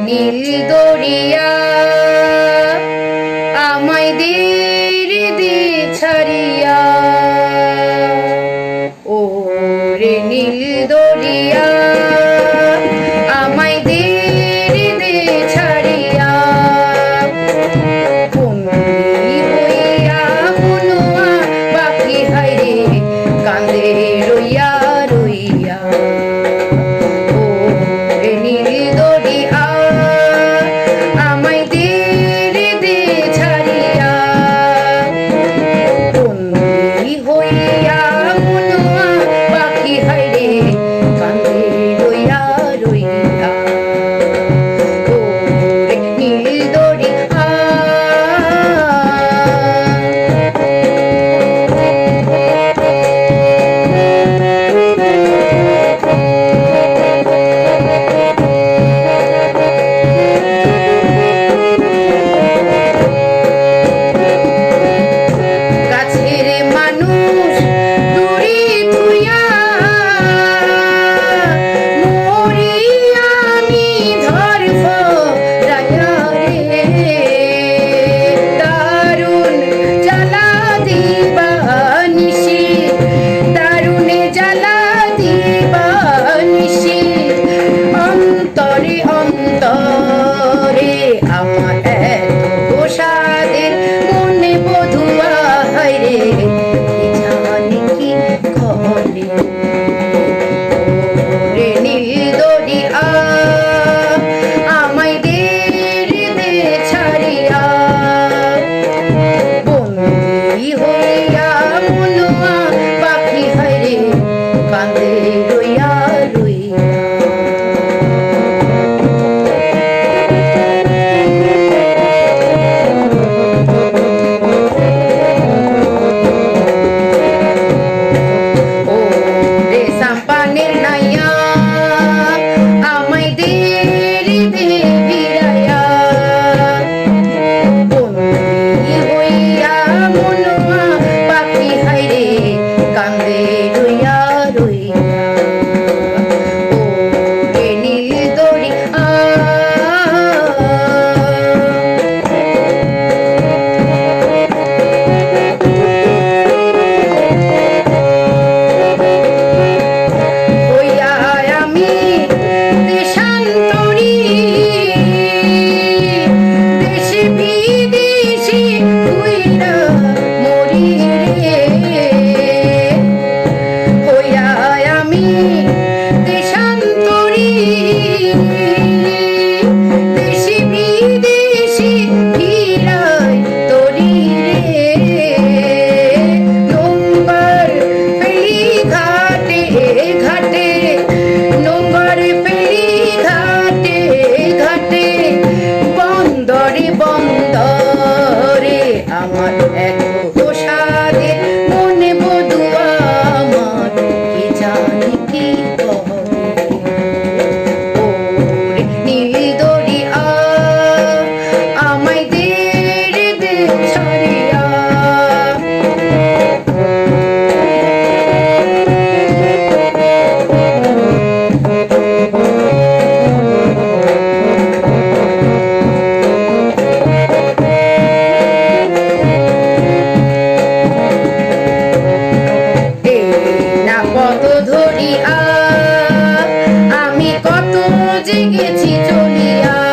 নীল দরিয়া আমায় দে ছাড়িয়া, ও রে নীল দরিয়া আমায় দে ছাড়িয়া, বন্দি হইয়া মনুয়া বাকি হায়রে কান্দে রইয়া রইয়া, ও রে নীল দরিয়া আমায় দে ছাড়িয়া, বন্দি হইয়া মনুয়া বাকি হায়রে কান্দে রইয়া রইয়া, ও রে নীল দরিয়া। আমার এত সাদের মনে বধুয়া হায়রে জানি কি করে, রে নীল দরিয়া আমায় দে ছাড়িয়া, বন্দি হইয়া মনুয়া পাখি হায়রে কান্দে রইয়া রইয়া। আমার এত সাদের মনে বধুয়া আমার কি জানি কি করে, ও রে নীল দরিয়া আমায় দে ছাড়িয়া, কত ধরিয়া আমি কত জেগেছি চলিয়া।